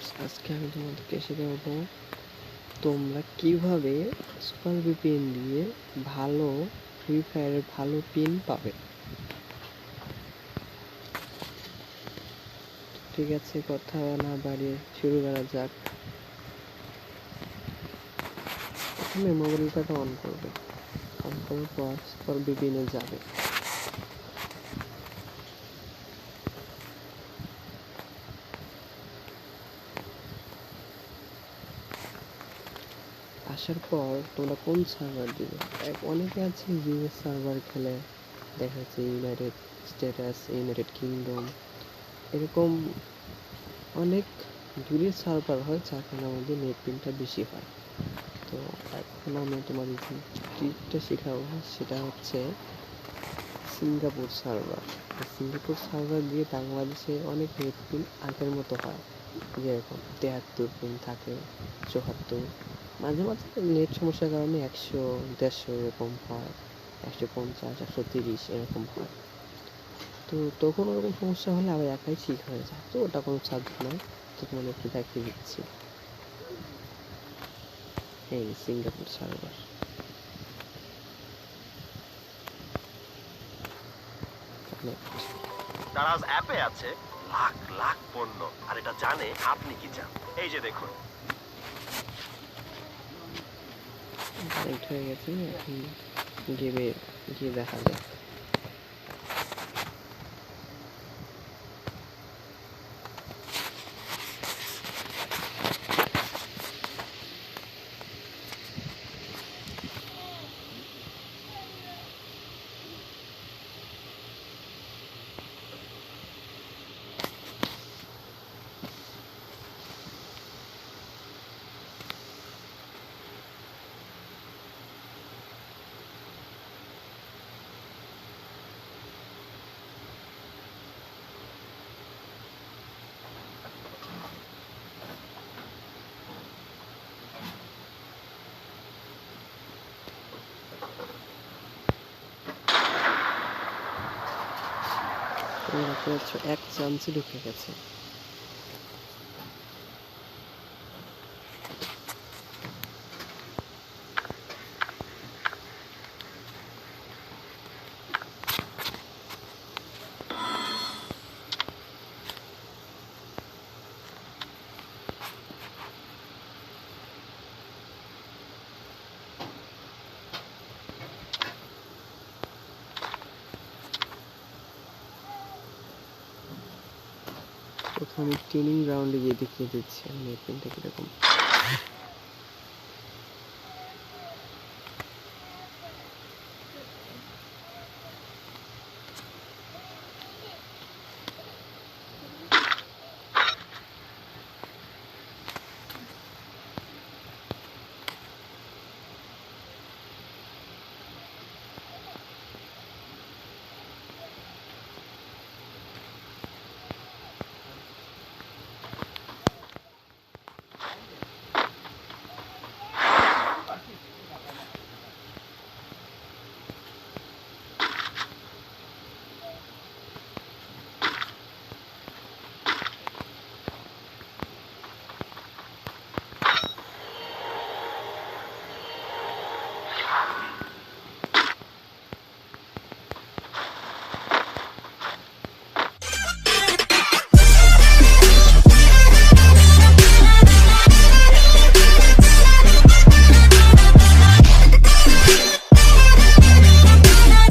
Viewers, আজকে আমি তোমাদেরকে শেখাবো তোমরা কিভাবে সুপার ভিপিএন দিয়ে ভালো ফ্রি ফায়ারের ভালো পিন পাবে। ঠিক আছে, কথা না বাড়িয়ে শুরু করা যাক। প্রথমে মোবাইলটাকে অন করবে, অন করার পর সুপার ভিপিএনে যাবে। আসার পর তোমরা কোন সার্ভার দিবে। অনেকে আছে ইউএস সার্ভার খেলে, দেখা যাচ্ছে ইউনাইটেড স্টেটাস, ইউনাইটেড কিংডম, এরকম অনেক দূরের সার্ভার হয়, যার কারণে আমাদের নেট পিনটা বেশি হয়। তো এখন আমি তোমাদের যে ট্রিকটা শেখাবো সেটা হচ্ছে সিঙ্গাপুর সার্ভার। সিঙ্গাপুর সার্ভার দিয়ে বাংলাদেশে অনেক নেট পিন আগের মতো হয়, যেরকম 73 পিন থাকে, 74, মাঝে মাঝে নেট সমস্যার কারণে 100, 150 এরকম হয়, 150, 130 এরকম হয়। তো তখন ওরকম সমস্যা হলে আবার একাই ঠিক হয়ে যায়, তো ওটা কোনো সাবজেক্ট নয়। তো তোমাদেরকে দেখিয়ে দিচ্ছি, এই সিঙ্গাপুর সার্ভার। তারা অ্যাপে আছে লাখ লাখ পণ্য, আর এটা জানে আপনি কি চান। এই যে দেখুন, কানেক্ট হয়ে গেছে, এখন গেমে গিয়ে দেখা যাক। এক চান্সে ঢুকে গেছে। প্রথমে ট্রেনিং গ্রাউন্ডে গিয়ে দেখিয়ে দিচ্ছি আমি নেট পিনটা কিরকম।